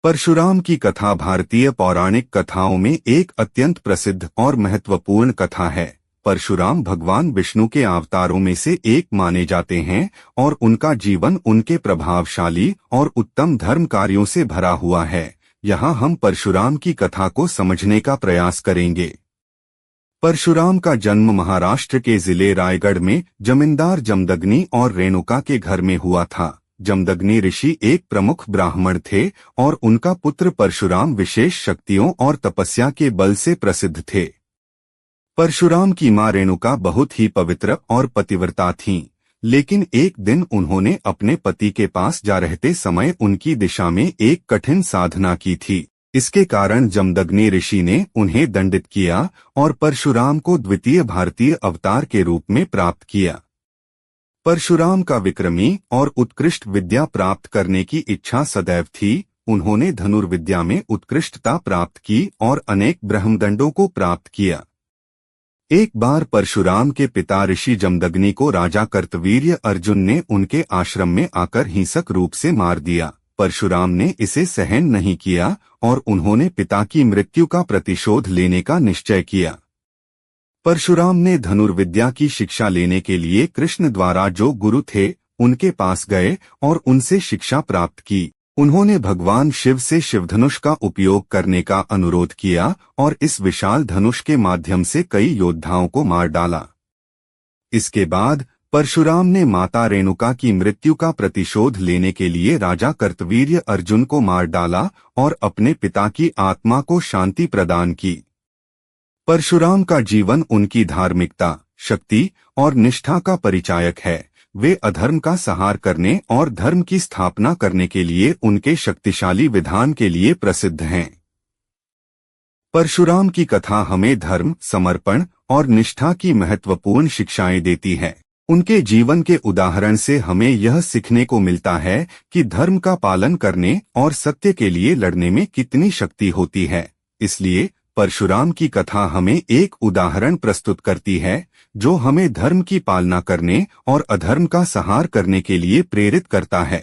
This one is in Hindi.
परशुराम की कथा भारतीय पौराणिक कथाओं में एक अत्यंत प्रसिद्ध और महत्वपूर्ण कथा है। परशुराम भगवान विष्णु के अवतारों में से एक माने जाते हैं और उनका जीवन उनके प्रभावशाली और उत्तम धर्म कार्यों से भरा हुआ है। यहाँ हम परशुराम की कथा को समझने का प्रयास करेंगे। परशुराम का जन्म महाराष्ट्र के जिले रायगढ़ में जमींदार जमदग्नि और रेणुका के घर में हुआ था। जमदग्नि ऋषि एक प्रमुख ब्राह्मण थे और उनका पुत्र परशुराम विशेष शक्तियों और तपस्या के बल से प्रसिद्ध थे। परशुराम की मां रेणुका बहुत ही पवित्र और पतिव्रता थीं, लेकिन एक दिन उन्होंने अपने पति के पास जा रहते समय उनकी दिशा में एक कठिन साधना की थी। इसके कारण जमदग्नि ऋषि ने उन्हें दंडित किया और परशुराम को द्वितीय भारतीय अवतार के रूप में प्राप्त किया। परशुराम का विक्रमी और उत्कृष्ट विद्या प्राप्त करने की इच्छा सदैव थी। उन्होंने धनुर्विद्या में उत्कृष्टता प्राप्त की और अनेक ब्रह्मदंडों को प्राप्त किया। एक बार परशुराम के पिता ऋषि जमदग्नि को राजा कार्तवीर्य अर्जुन ने उनके आश्रम में आकर हिंसक रूप से मार दिया। परशुराम ने इसे सहन नहीं किया और उन्होंने पिता की मृत्यु का प्रतिशोध लेने का निश्चय किया। परशुराम ने धनुर्विद्या की शिक्षा लेने के लिए कृष्ण द्वारा जो गुरु थे उनके पास गए और उनसे शिक्षा प्राप्त की। उन्होंने भगवान शिव से शिवधनुष का उपयोग करने का अनुरोध किया और इस विशाल धनुष के माध्यम से कई योद्धाओं को मार डाला। इसके बाद परशुराम ने माता रेणुका की मृत्यु का प्रतिशोध लेने के लिए राजा कार्तवीर्य अर्जुन को मार डाला और अपने पिता की आत्मा को शांति प्रदान की। परशुराम का जीवन उनकी धार्मिकता, शक्ति और निष्ठा का परिचायक है। वे अधर्म का संहार करने और धर्म की स्थापना करने के लिए उनके शक्तिशाली विधान के लिए प्रसिद्ध हैं। परशुराम की कथा हमें धर्म, समर्पण और निष्ठा की महत्वपूर्ण शिक्षाएं देती है। उनके जीवन के उदाहरण से हमें यह सीखने को मिलता है कि धर्म का पालन करने और सत्य के लिए लड़ने में कितनी शक्ति होती है। इसलिए परशुराम की कथा हमें एक उदाहरण प्रस्तुत करती है जो हमें धर्म की पालना करने और अधर्म का संहार करने के लिए प्रेरित करता है।